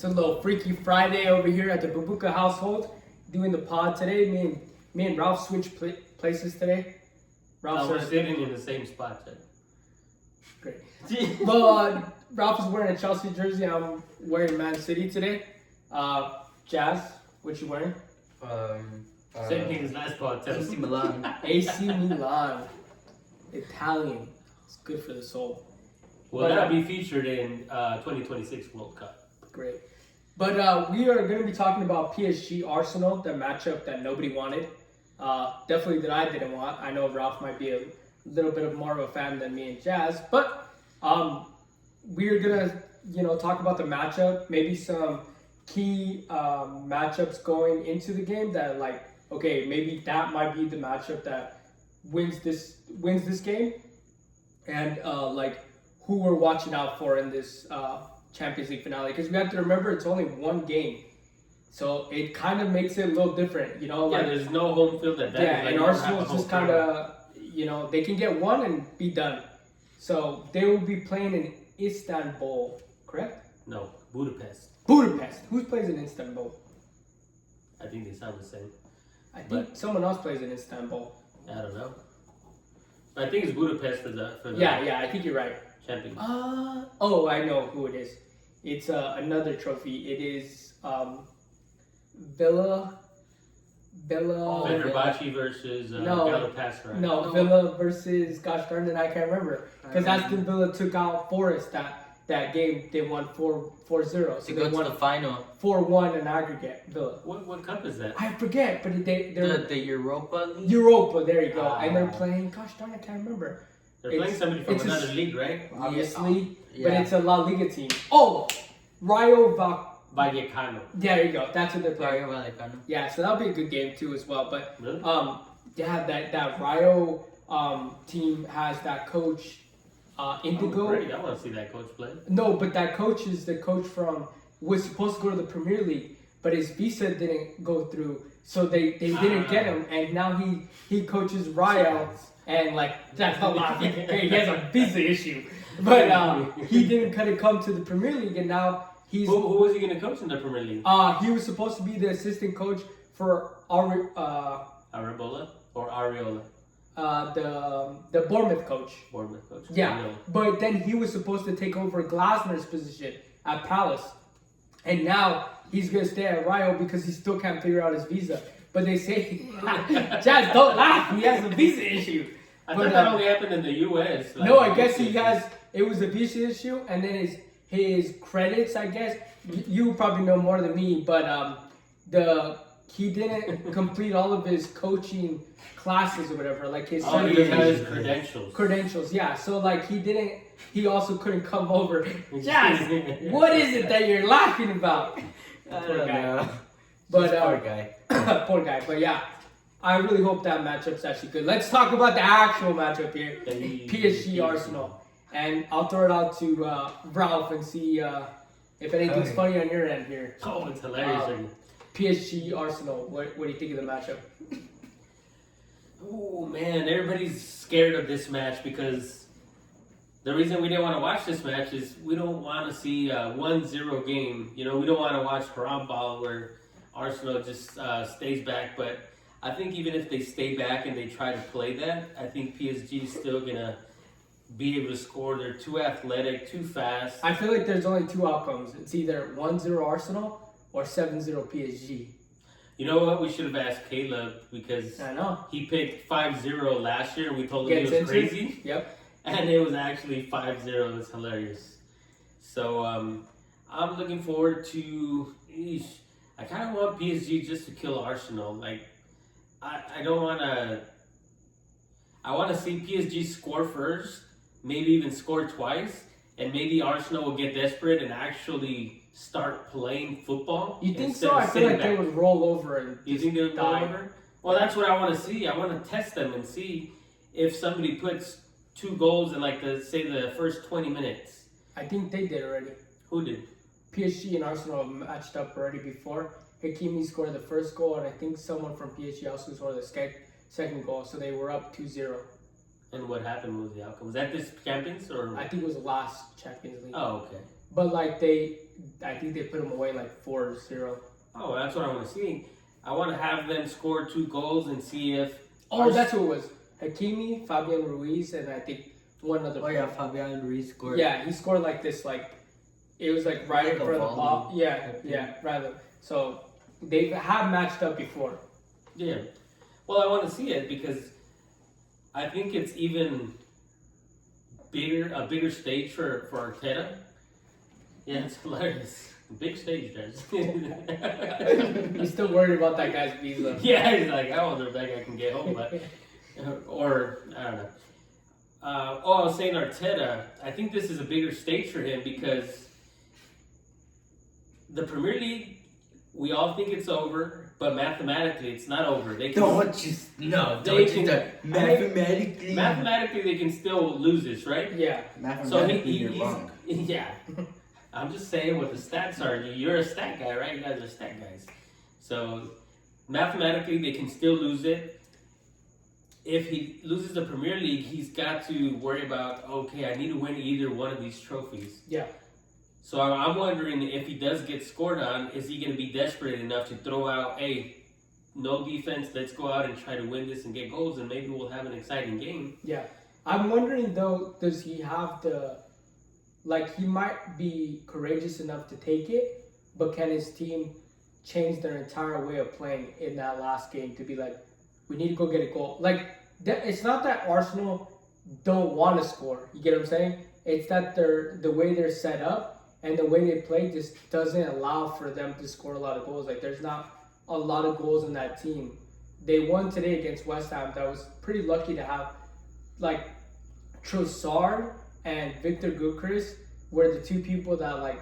a little Freaky Friday over here at the Babuka household, doing the pod today. Me and Ralph switched places today. We're sitting in the same spot today. Great. Well, Ralph is wearing a Chelsea jersey. I'm wearing Man City today. Jazz, what you wearing? Same thing as last pod. AC Milan. AC Milan. Italian. It's good for the soul. Will that be featured in 2026 World Cup? Great. But we are going to be talking about PSG Arsenal, the matchup that nobody wanted. Definitely that I didn't want. I know Ralph might be a little bit more of a fan than me and Jazz, but we're going to talk about the matchup, maybe some key matchups going into the game that maybe that might be the matchup that wins this game, and who we're watching out for in this Champions League finale, because we have to remember it's only one game, so it kind of makes it a little different, there's no home field advantage. Yeah, and Arsenal's just kind of, they can get one and be done. So they will be playing in Istanbul, correct? No, Budapest. Who plays in Istanbul? I think they sound the same. I think someone else plays in Istanbul. I don't know. I think it's Budapest for the. Yeah, I think you're right. Champions. I know who it is. It's another trophy. It is Villa. Fenerbahce versus Galatasaray. No, Villa versus gosh darn it, I can't remember. Because Aston Villa took out Forest that game. They won 4-0. So they won the final. 4-1 in aggregate. Villa. What cup is that? I forget, but they're the Europa League. Europa. There you go. And they're playing. Gosh darn, I can't remember. They're playing somebody from another league, right? Obviously, but it's a La Liga team. Oh, Rayo Vallecano. There you go. That's what they're playing. Rayo Vallecano. Yeah, so that'll be a good game too as well. But really? that Rayo team has that coach Indigo. Oh, great. I want to see that coach play. No, but that coach is the coach was supposed to go to the Premier League, but his visa didn't go through, so they didn't get him, and now he coaches Rayo. And that's a lot. He has a visa issue, but he didn't come to the Premier League, and now he's. Who was he going to coach in the Premier League? He was supposed to be the assistant coach for Arebola or Areola. The Bournemouth coach. Bournemouth coach. Yeah, Areola. but then he was supposed to take over Glasner's position at Palace, and now he's gonna stay at Rayo because he still can't figure out his visa. But they say, Jazz, don't laugh. He has a visa issue. I thought that only happened in the U.S. No, I guess he has. It was a visa issue, and then his credits. I guess you probably know more than me, but he didn't complete all of his coaching classes or whatever. Like his he didn't have his credentials. Credentials, yeah. So he didn't. He also couldn't come over. Jazz, what is it that you're laughing about? Poor guy. But poor guy. Poor guy. But yeah, I really hope that matchup's actually good. Let's talk about the actual matchup here. PSG Arsenal. And I'll throw it out to Ralph and see if anything's funny on your end here. Oh, it's hilarious. PSG Arsenal. What do you think of the matchup? Oh man, everybody's scared of this match because the reason we didn't want to watch this match is we don't want to see a 1-0 game. We don't want to watch Karambal where Arsenal just stays back. But I think even if they stay back and they try to play that, I think PSG is still going to be able to score. They're too athletic, too fast. I feel like there's only two outcomes. It's either 1-0 Arsenal or 7-0 PSG. You know what? We should have asked Caleb because I know he picked 5-0 last year and we told him he was crazy. Yep. And it was actually 5-0. It's hilarious. So I'm looking forward to... I kind of want PSG just to kill Arsenal. I don't want to... I want to see PSG score first, maybe even score twice, and maybe Arsenal will get desperate and actually start playing football. You think so? I feel like they would roll over and You think they would roll over? Well, that's what I want to see. I want to test them and see if somebody puts 2 goals in the first 20 minutes. I think they did already. Who did? PSG and Arsenal have matched up already before. Hakimi scored the first goal, and I think someone from PSG also scored the second goal. So they were up 2-0. And what happened? What was the outcome? Was that this Champions or? I think it was the last Champions League. Oh, okay. but like I think they put them away like 4-0. Oh, that's what I want to see. I want to have them score 2 goals and see if. Oh, that's who it was. Hakimi, Fabian Ruiz, and I think one other. Oh yeah, Fabian Ruiz scored. Yeah, he scored like this, like it was like right in front of the ball. Yeah, rather. So they have matched up before. Yeah. Well, I want to see it because I think it's even a bigger stage for Arteta. Yeah, it's hilarious. Big stage, guys. He's still worried about that guy's visa. Yeah, he's like, I wonder if that guy can get home, but or I don't know. I was saying Arteta. I think this is a bigger stage for him because the Premier League, we all think it's over, but mathematically, it's not over. They can mathematically they can still lose this, right? Yeah. Mathematically, you're wrong. Yeah. I'm just saying what the stats are. You're a stat guy, right? You guys are stat guys. So mathematically, they can still lose it. If he loses the Premier League, he's got to worry about, okay, I need to win either one of these trophies. Yeah. So I'm wondering if he does get scored on, is he going to be desperate enough to throw out, hey, no defense, let's go out and try to win this and get goals, and maybe we'll have an exciting game. Yeah. I'm wondering, though, does he have he might be courageous enough to take it, but can his team change their entire way of playing in that last game to be like, we need to go get a goal? Like, it's not that Arsenal don't want to score. You get what I'm saying? It's that the way they're set up and the way they play just doesn't allow for them to score a lot of goals. Like, there's not a lot of goals in that team. They won today against West Ham. That was pretty lucky to have, like, Trossard and Victor Gyökeres were the two people that, like,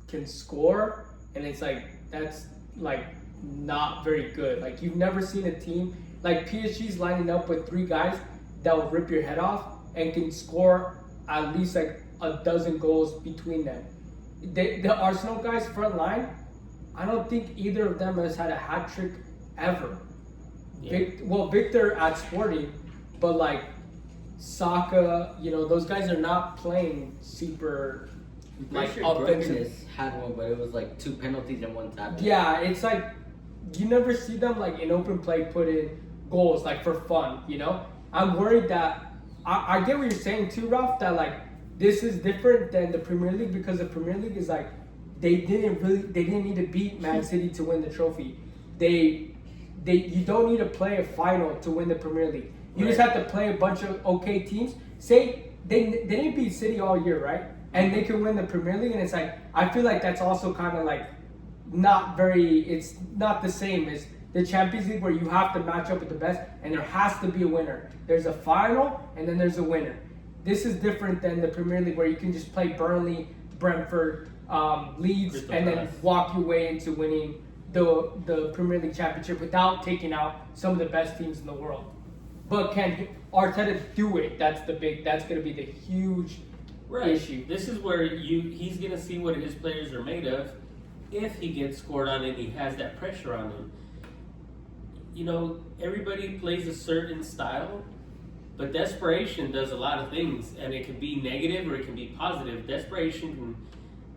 can score. And it's like, that's, like, not very good. Like, you've never seen a team, like PSG's lining up with 3 guys that will rip your head off and can score at least, like, a dozen goals between them. The Arsenal guys front line, I don't think either of them has had a hat trick ever. Yeah. Victor at Sporting, but like Saka, those guys are not playing super offensive. Had one, but it was like 2 penalties and 1 tackle. Yeah, it's like you never see them like in open play put in goals like for fun. I'm worried that I get what you're saying too, Ralph. That like this is different than the Premier League because the Premier League is like they didn't need to beat Man City to win the trophy. You don't need to play a final to win the Premier League. You just have to play a bunch of okay teams. Say they didn't beat City all year, right? And they can win the Premier League, and it's like I feel like that's also kind of like it's not the same as the Champions League where you have to match up with the best and there has to be a winner. There's a final and then there's a winner. This is different than the Premier League where you can just play Burnley, Brentford, Leeds, and then walk your way into winning the Premier League championship without taking out some of the best teams in the world. But can Arteta do it? That's going to be the huge issue. This is where he's going to see what his players are made of. If he gets scored on and he has that pressure on him. Everybody plays a certain style, but desperation does a lot of things, and it can be negative or it can be positive. Desperation can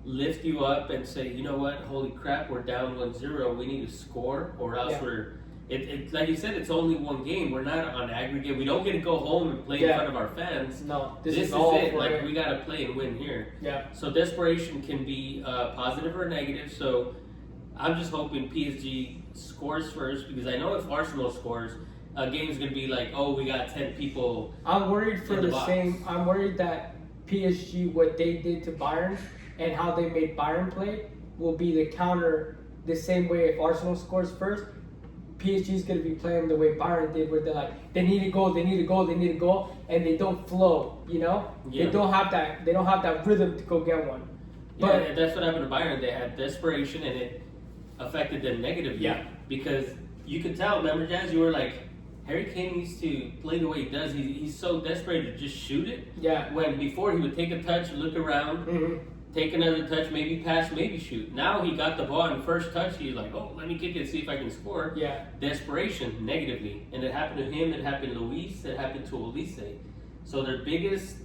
lift you up and say, you know what, holy crap, we're down 1-0, we need to score, or else it like you said, it's only one game. We're not on aggregate. We don't get to go home and play in front of our fans. No, this is it. Like, we got to play and win here. Yeah. So desperation can be positive or negative. So I'm just hoping PSG scores first, because I know if Arsenal scores, a game's going to be like, oh, we got 10 people. I'm worried for the same. I'm worried that PSG, what they did to Bayern and how they made Bayern play, will be the counter the same way if Arsenal scores first. PSG is going to be playing the way Bayern did, where they're like, they need a goal, and they don't flow. Yeah. They don't have that rhythm to go get one. But that's what happened to Bayern. They had desperation, and it affected them negatively. Yeah. Because you could tell. Remember, Jazz, you were like, Harry Kane needs to play the way he does. He's so desperate to just shoot it. Yeah. When before he would take a touch, look around. Take another touch, maybe pass, maybe shoot. Now he got the ball on first touch. He's like, oh, let me kick it, see if I can score. Yeah. Desperation, negatively. And it happened to him, it happened to Luis, it happened to Olise. So their biggest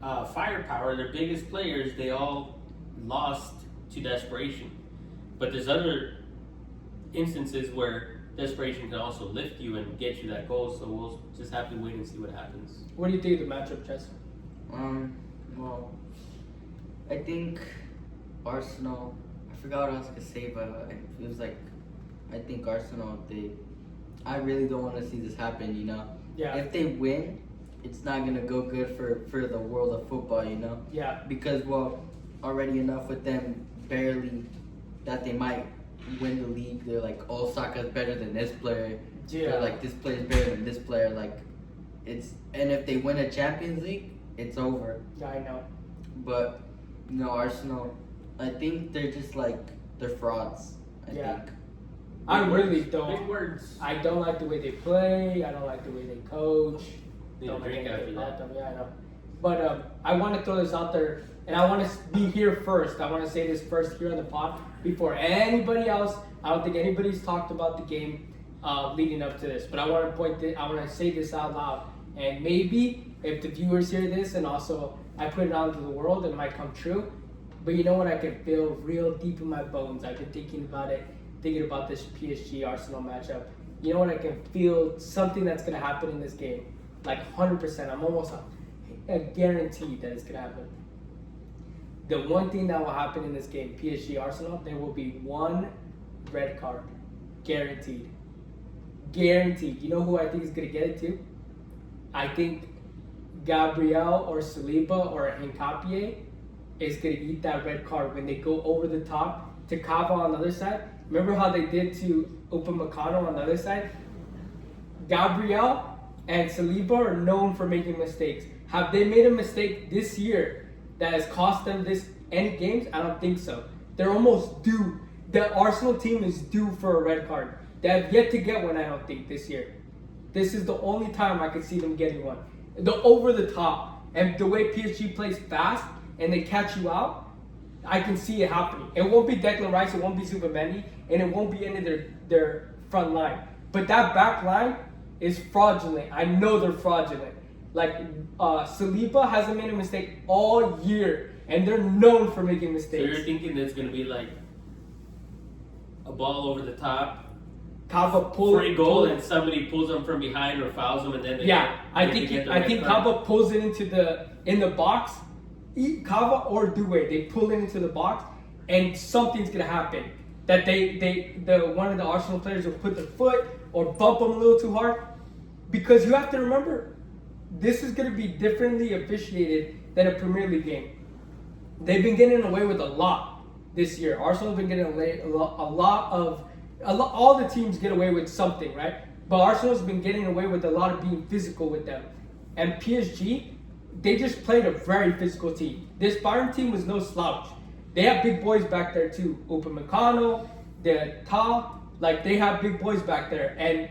firepower, their biggest players, they all lost to desperation. But there's other instances where desperation can also lift you and get you that goal. So we'll just have to wait and see what happens. What do you think of the matchup, Chess? Well, I think Arsenal. I forgot what I was gonna say, but it was like, I think Arsenal. I really don't want to see this happen. You know. Yeah. If they win, it's not gonna go good for the world of football. You know. Yeah. Because already enough with them barely that they might win the league. They're like, oh, Saka's better than this player. Yeah. They're like, this player's better than this player. Like, and if they win a Champions League, it's over. Yeah, I know. But Arsenal, I think they're just like, they're frauds. I Yeah. think. I really Big don't. words. I don't like the way they play. I don't like the way they coach. Need a Don't like drink after anything about that. them. Yeah, I know. But I want to throw this out there, and I want to be here first. I want to say this first here on the pod before anybody else. I don't think anybody's talked about the game leading up to this, but I want to I want to say this out loud, and maybe if the viewers hear this, and also I put it out into the world, it might come true. But you know what? I can feel real deep in my bones. I've been thinking about it, thinking about this PSG Arsenal matchup. You know what? I can feel something that's gonna happen in this game, like 100%. I'm almost guaranteed that it's gonna happen. The one thing that will happen in this game, PSG Arsenal, there will be one red card, guaranteed. Guaranteed. You know who I think is gonna get it too? I think Gabriel or Saliba or Hincapié is gonna eat that red card when they go over the top to Kava on the other side. Remember how they did to Upamecano on the other side? Gabriel and Saliba are known for making mistakes. Have they made a mistake this year that has cost them any games? I don't think so. They're almost due. The Arsenal team is due for a red card. They have yet to get one, I don't think, this year. This is the only time I could see them getting one. The over the top. And the way PSG plays fast and they catch you out, I can see it happening. It won't be Declan Rice, it won't be Zubimendi, and it won't be any of their front line. But that back line is fraudulent. I know they're fraudulent. Like, Saliba hasn't made a mistake all year, and they're known for making So mistakes. you're thinking there's going to be like a ball over the top, Kava free goal, and somebody pulls them from behind or fouls them, and then they I they think get the red card? Kava pulls it in the box. Kava or Doué, they pull it into the box, and something's gonna happen. That one of the Arsenal players will put their foot or bump them a little too hard, because you have to remember, this is gonna be differently officiated than a Premier League game. They've been getting away with a lot this year. Arsenal's been getting away all the teams get away with something, right? But Arsenal's been getting away with a lot of being physical with them. And PSG, they just played a very physical team. This Bayern team was no slouch. They have big boys back there too. Upamecano, like they have big boys back there. And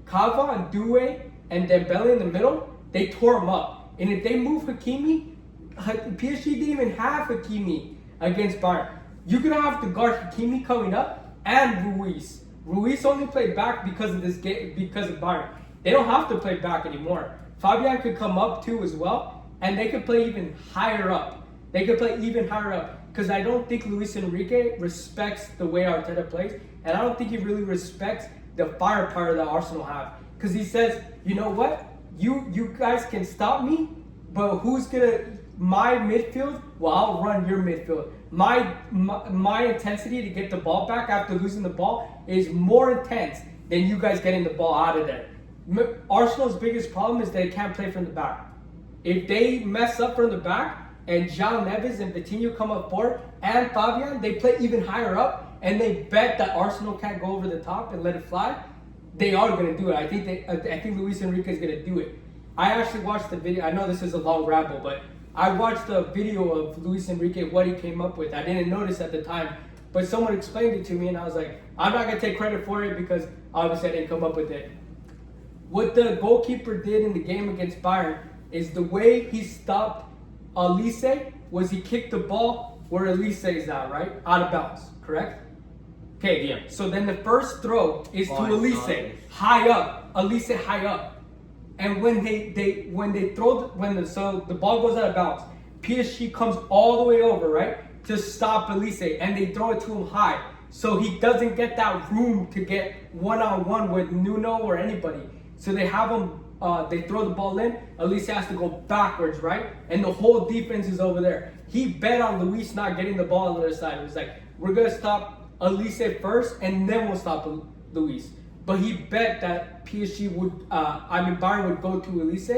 Kava and Doué and Dembele in the middle, they tore them up. And if they move Hakimi, PSG didn't even have Hakimi against Bayern. You're gonna have to guard Hakimi coming up and Ruiz. Ruiz only played back because of this game, because of Bayern. They don't have to play back anymore. Fabian could come up too as well, and they could play even higher up. Because I don't think Luis Enrique respects the way Arteta plays, and I don't think he really respects the firepower that Arsenal have. Because he says, you know what, you guys can stop me, but who's gonna my midfield? Well, I'll run your midfield. My intensity to get the ball back after losing the ball is more intense than you guys getting the ball out of there. Arsenal's biggest problem is they can't play from the back. If they mess up from the back and João Neves and Vitinho come up forward and Fabian, they play even higher up and they bet that Arsenal can't go over the top and let it fly, they are going to do it. I think Luis Enrique is going to do it. I actually watched the video. I know this is a long ramble, but I watched the video of Luis Enrique, what he came up with. I didn't notice at the time, but someone explained it to me, and I was like, I'm not going to take credit for it because obviously I didn't come up with it. What the goalkeeper did in the game against Bayern is the way he stopped Elise was he kicked the ball where Elise is at, right? Out of bounds, correct? Okay, Yeah. So then the first throw is to Elise, high up. Elise high up. And when the ball goes out of bounds, PSG comes all the way over, right? to stop Elise, and they throw it to him high. So he doesn't get that room to get one-on-one with Nuno or anybody. So they have him, they throw the ball in, Elise has to go backwards, right? And the whole defense is over there. He bet on Luis not getting the ball on the other side. It was like, we're going to stop Elise first, and then we'll stop Luis. But he bet that PSG would, Bayern would go to Elise,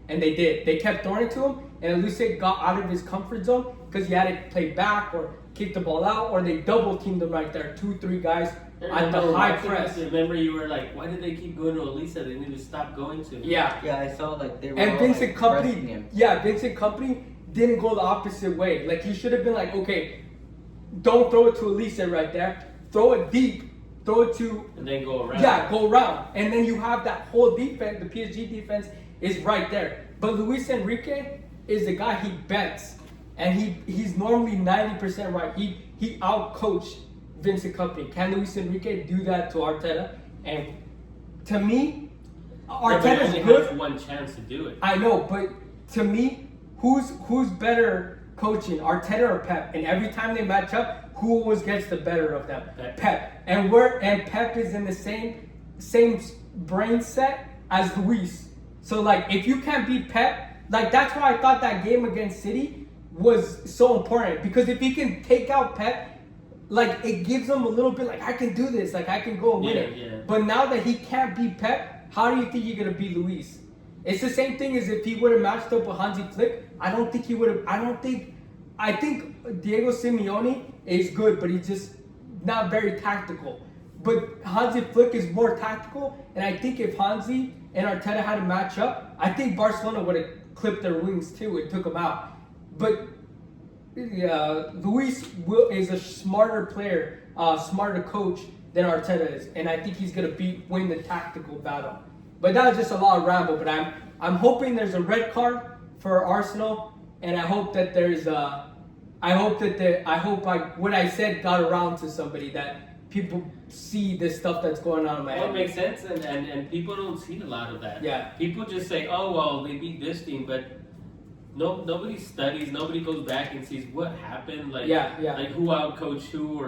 and they did. They kept throwing it to him, and Elise got out of his comfort zone because he had to play back or kick the ball out, or they double teamed him right there. 2-3 guys at the high press. Remember, you were like, why did they keep going to Elisa? They need to stop going to him. Yeah. Yeah, I saw like they were And all, Vincent pressing Kompany, him. Vincent Kompany didn't go the opposite way. Like, he should have been like, okay, don't throw it to Elise right there. Throw it deep. Throw it to... And then go around. Yeah, go around. And then you have that whole defense, the PSG defense is right there. But Luis Enrique is the guy he bets. And he's normally 90% right. He out-coached Vincent Kompany. Can Luis Enrique do that to Arteta? And to me, Arteta's only good. has one chance to do it. I know, but to me, who's better coaching, Arteta or Pep? And every time they match up, who always gets the better of them? Pep. And Pep is in the same brain set as Luis. So like, if you can't beat Pep, like that's why I thought that game against City was so important, because if he can take out Pep, like it gives him a little bit like, I can do this, like I can go and win it. Yeah. But now that he can't beat Pep, how do you think you're gonna beat Luis? It's the same thing as if he would have matched up with Hansi Flick. I don't think he would have. I think Diego Simeone is good, but he's just not very tactical. But Hansi Flick is more tactical, and I think if Hansi and Arteta had a match up, I think Barcelona would have clipped their wings too and took them out. But Luis is a smarter player, smarter coach than Arteta is, and I think he's gonna win the tactical battle. But that was just a lot of ramble. But I'm hoping there's a red card for Arsenal, and I hope that what I said got around to somebody, that people see this stuff that's going on in my Well, it head. makes sense, and people don't see a lot of that. Yeah. People just say, oh, well, they beat this team, but nobody studies, nobody goes back and sees what happened, like who outcoached who,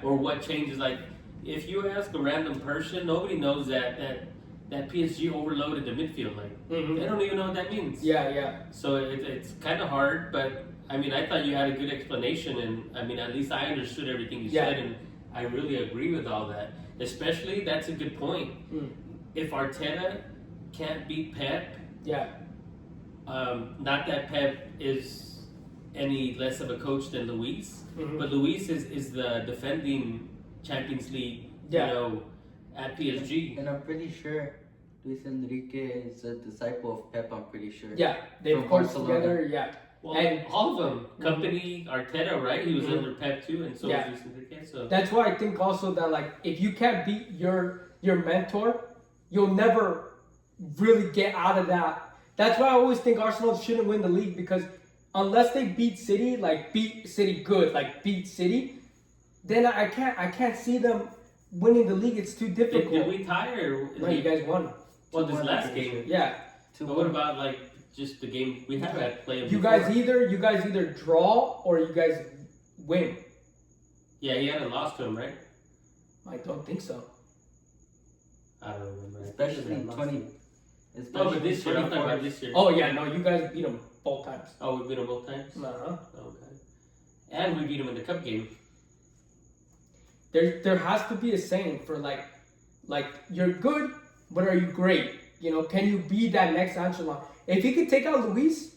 or what changes. Like, if you ask a random person, nobody knows that PSG overloaded the midfield. Like, they don't even know what that means. Yeah. So it's kind of hard, but I mean, I thought you had a good explanation, and I mean, at least I understood everything you said, and I really agree with all that. Especially, that's a good point. If Arteta can't beat Pep, not that Pep is any less of a coach than Luis, but Luis is the defending Champions League, at PSG. And I'm pretty sure Luis Enrique is a disciple of Pep, I'm pretty sure. Yeah, they've From coached Barcelona. together, Well, and all of them, Company, Arteta, right? He was under Pep too, and so was Luis Enrique. So that's why I think also that, like, if you can't beat your mentor, you'll never really get out of that. That's why I always think Arsenal shouldn't win the league, because unless they beat City, like beat City good, like beat City, then I can't see them winning the league. It's too difficult. Did we tie or? No, you guys won. Well, this last game. Yeah. But what about like just the game we have at play? You guys either draw or you guys win. Yeah, he hadn't lost to him, right? I don't think so. I don't remember. Especially 20. Oh, but this year, I'm talking about this year. Oh yeah, no, you guys beat them both times. Oh, we beat him both times? Uh-huh. Okay. And we beat him in the cup game. There has to be a saying for like you're good, but are you great? You know, can you be that next echelon? If you could take out Luis,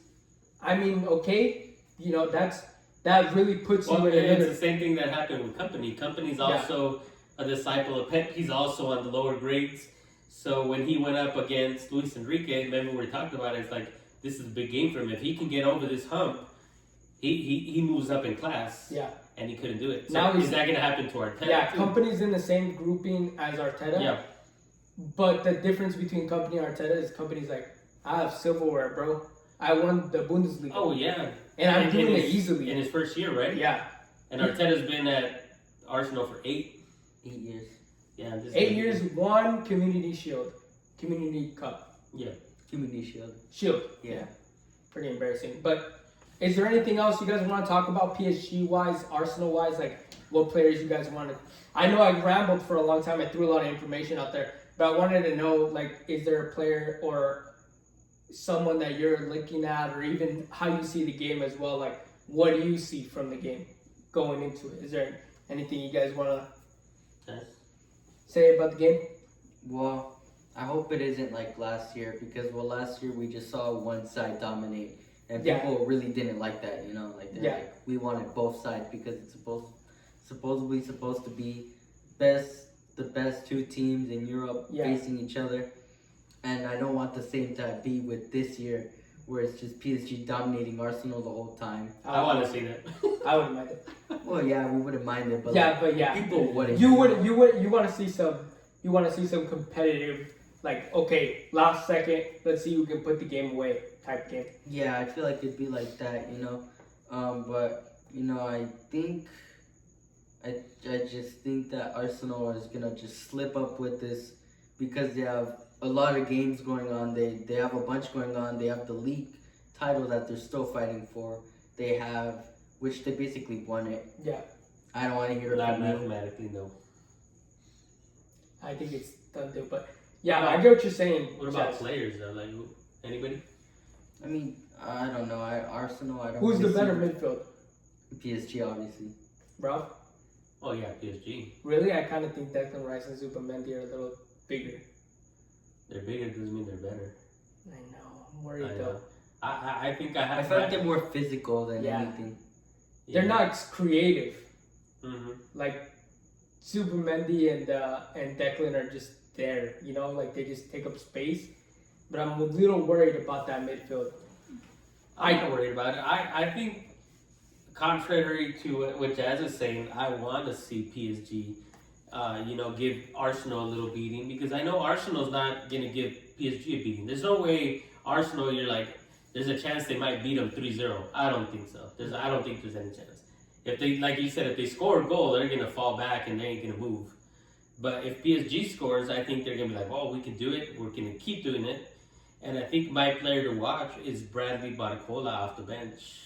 I mean, okay, you know, that really puts you in it's another. the same thing that happened with Company. Company's also a disciple of Pep. He's also on the lower grades. So when he went up against Luis Enrique, remember we were talking about it, it's like, this is a big game for him. If he can get over this hump, he moves up in class. Yeah. And he couldn't do it. So Now is that going to happen to Arteta? Yeah, too? Company's in the same grouping as Arteta. Yeah. But the difference between Company and Arteta is Company's like, I have silverware, bro. I won the Bundesliga. Oh, yeah. And I'm doing it his, easily. In his first year, right? Yeah. And Arteta's been at Arsenal for 8 years. Yeah. 8 years, one Community Shield. Community Cup. Yeah. Community Shield. Shield. Yeah. Pretty embarrassing. But Is there anything else you guys want to talk about PSG wise, Arsenal wise? Like what players you guys wanted? I know I rambled for a long time. I threw a lot of information out there, but I wanted to know, like, is there a player or someone that you're looking at, or even how you see the game as well? Like, what do you see from the game going into it? Is there anything you guys want to say about the game? Well, I hope it isn't like last year because last year we just saw one side dominate, and people really didn't like that. You know, like they're like, we wanted both sides because it's supposedly supposed to be the best two teams in Europe facing each other, and I don't want the same to be with this year where it's just PSG dominating Arsenal the whole time. I want to see that. I wouldn't mind it. Well, yeah, we wouldn't mind it, but people wouldn't. You want to see some competitive, like, okay, last second, let's see who can put the game away type game. Yeah, I feel like it'd be like that, you know. But you know, I just think that Arsenal is gonna just slip up with this because they have a lot of games going on. They have a bunch going on. They have the league title that they're still fighting for. They have, which they basically won it. Yeah. I don't want to hear it Not from you. mathematically, no. I think it's done too, but yeah, I get what you're saying. What about players though? Like anybody? I mean, I don't know. Arsenal. I don't. Who's the really better see midfield? PSG, obviously. Ralph? Oh yeah, PSG. Really? I kind of think Declan Rice and Zubimendi are a little bigger. They're bigger doesn't mean they're better. I know. I'm worried though. I think I have. I feel like they're more physical than anything. They're not creative. Mm-hmm. Like Zubimendi and Declan are just there. You know, like they just take up space. But I'm a little worried about that midfield. I'm not worried about it. I think, contrary to what Jazz is saying, I want to see PSG, give Arsenal a little beating because I know Arsenal's not going to give PSG a beating. There's no way Arsenal, you're like, there's a chance they might beat them 3-0. I don't think so. I don't think there's any chance. If they, like you said, if they score a goal, they're going to fall back and they ain't going to move. But if PSG scores, I think they're going to be like, oh, we can do it. We're going to keep doing it. And I think my player to watch is Bradley Barcola off the bench.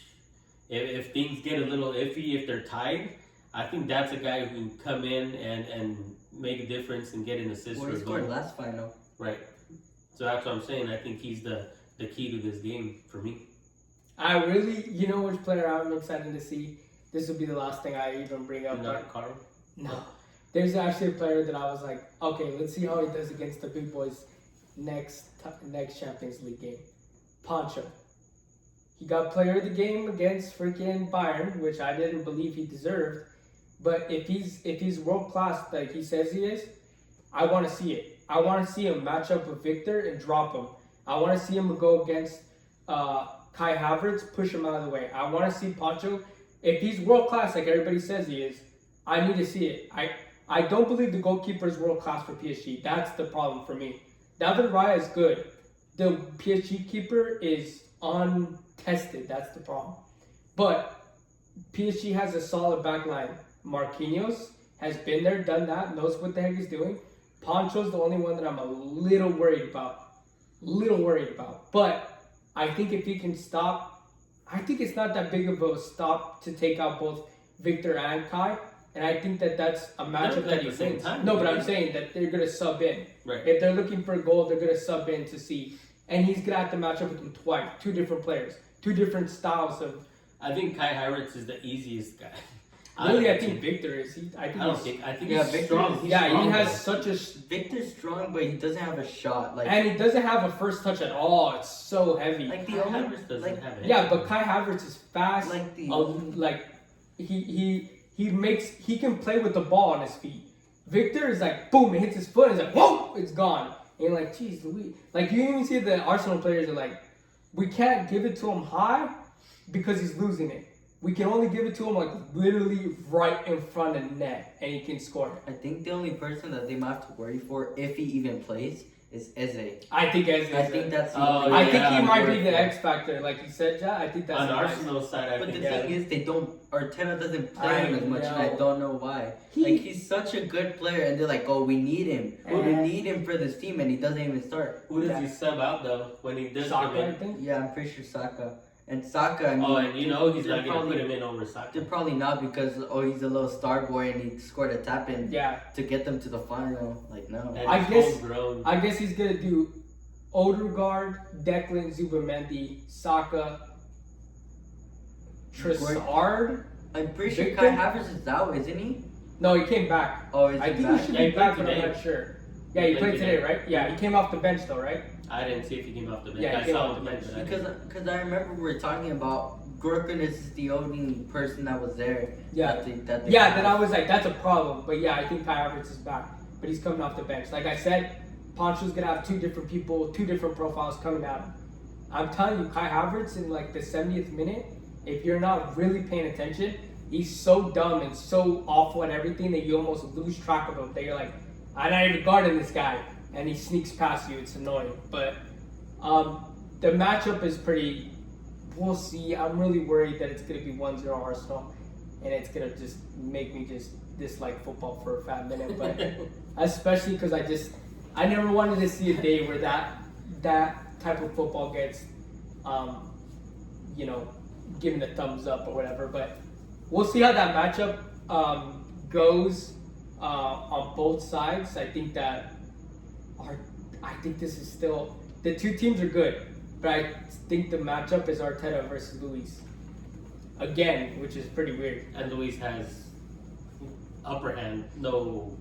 If things get a little iffy, if they're tied, I think that's a guy who can come in and make a difference and get an assist. Well, he scored last final. Right. So that's what I'm saying. I think he's the key to this game for me. I really, you know which player I'm excited to see? This will be the last thing I even bring up. Not Carl? No. There's actually a player that I was like, okay, let's see how he does against the big boys next Champions League game. Pancho. He got player of the game against freaking Bayern, which I didn't believe he deserved. But if he's world class like he says he is, I want to see it. I want to see him match up with Victor and drop him. I want to see him go against Kai Havertz, push him out of the way. I want to see Pancho. If he's world class like everybody says he is, I need to see it. I don't believe the goalkeeper is world class for PSG. That's the problem for me. David Raya is good. The PSG keeper is untested. That's the problem. But PSG has a solid back line. Marquinhos has been there, done that, knows what the heck he's doing. Pancho's the only one that I'm a little worried about. But I think if he can stop, I think it's not that big of a stop to take out both Victor and Kai. And I think that's a matchup that he wins. No, but I'm saying that they're going to sub in. Right. If they're looking for a goal, they're going to sub in to see. And he's going to have to match up with them twice. Two different players. Two different styles of... I think Kai Havertz is the easiest guy. Really, I think Victor is. I think he's strong. He has such a... Victor's strong, but he doesn't have a shot. And he doesn't have a first touch at all. It's so heavy. Like Kai Havertz doesn't have it. Yeah, but Kai Havertz is fast. He can play with the ball on his feet. Victor is like, boom, it hits his foot, and it's like, whoa, it's gone. And you're like, geez, Louis. Like, you even see the Arsenal players are like, we can't give it to him high because he's losing it. We can only give it to him, like, literally right in front of net, and he can score it. I think the only person that they might have to worry for, if he even plays, is Eze. I think Eze. I think that's the I think he might be the X factor, like you said, Ja. I think that's on Arsenal's side. But the thing is, Arteta doesn't play him as much, and I don't know why. He's such a good player, and they're like, oh, we need him. We need him for this team, and he doesn't even start. Who does he sub out though when he does Saka, come in? I think. Yeah, I'm pretty sure Saka. And Saka, I mean, Oh, and you know he's they're not gonna probably- put him in over Saka. They're probably not because he's a little star boy and he scored a tap in Yeah, to get them to the final. Like no. And I he's guess- homegrown. I guess he's gonna do Odegaard, Declan, Zubimendi, Saka, Trossard. I'm pretty sure Victor? Kai Havertz is out, isn't he? No, he came back. Oh, is I he think back? he should Yeah, be he played back, but I'm today. not sure. Yeah, he played today, right? Yeah, he came off the bench though, right? I didn't see if he came off the bench. Yeah, he I came saw off him the play, bench. but I didn't. Because I remember we were talking about Gorkin is the only person that was there. Yeah. That they Yeah, had. then I was like, that's a problem. But yeah, I think Kai Havertz is back. But he's coming off the bench. Like I said, Poncho's going to have two different people, two different profiles coming at him. I'm telling you, Kai Havertz in like the 70th minute, if you're not really paying attention, he's so dumb and so awful at everything that you almost lose track of him. That you're like, I'm not even guarding this guy. And he sneaks past you. It's annoying. But the matchup is pretty... We'll see. I'm really worried that it's going to be 1-0 Arsenal. And it's going to just make me just dislike football for a fat minute. But especially because I never wanted to see a day where that type of football gets, given a thumbs up or whatever. But we'll see how that matchup goes on both sides. I think this is still, the two teams are good, but I think the matchup is Arteta versus Luis again, which is pretty weird. And Luis has upper hand, no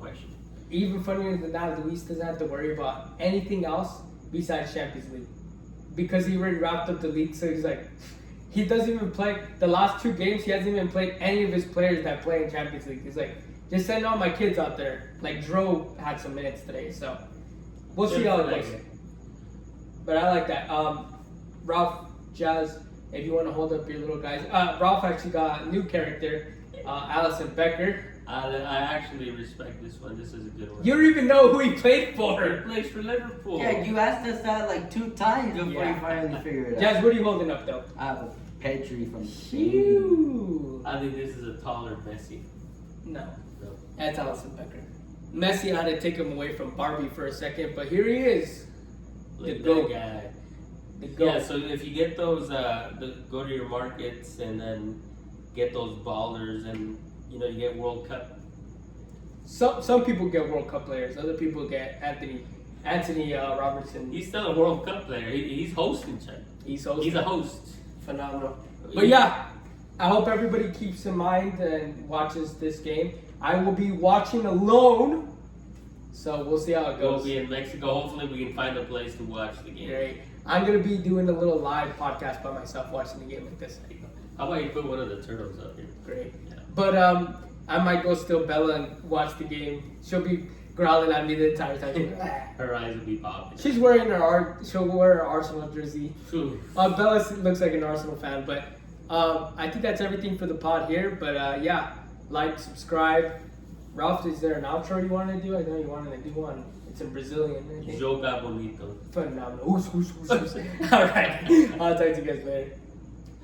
question. Even funnier than that, Luis doesn't have to worry about anything else besides Champions League because he already wrapped up the league. So he's like, he doesn't even play the last 2 games. He hasn't even played any of his players that play in Champions League. He's like, just send all my kids out there. Like Dro had some minutes today, so we'll see how it goes. But I like that. Ralph, Jazz, if you want to hold up your little guys. Ralph actually got a new character, Allison Becker. I actually respect this one. This is a good one. You don't even know who he played He for. plays for Liverpool. Yeah, you asked us that like 2 times before Yeah. you finally figured it out. Jazz, what are you holding up though? I have a Petri from Phew. I think this is a taller Messi. No, No. that's Allison Becker. Messi had to take him away from Barbie for a second, but here he is. Look at goat. that guy. The GOAT. Yeah, so if you get those, go to your markets and then get those ballers, and you get World Cup. Some people get World Cup players. Other people get Anthony Robertson. He's still a World Cup player. He's hosting, Chuck. He's hosting. He's a host. Phenomenal. But yeah, I hope everybody keeps in mind and watches this game. I will be watching alone, so we'll see how it We'll goes. be in Mexico. Hopefully, we can find a place to watch the game. Great. I'm gonna be doing a little live podcast by myself, watching the game like this. How about you put one of the turtles up here? Great. Yeah. But I might go steal Bella and watch the game. She'll be growling at me the entire time. Her eyes will be popping. She's wearing she'll wear her Arsenal jersey. Phew. Bella looks like an Arsenal fan, but I think that's everything for the pod here. But yeah, like, subscribe. Ralph, is there an outro you want to do? I know you wanted to do one. It's in Brazilian. I think. Joga bonito. Phenomenal. All right. I'll talk to you guys later.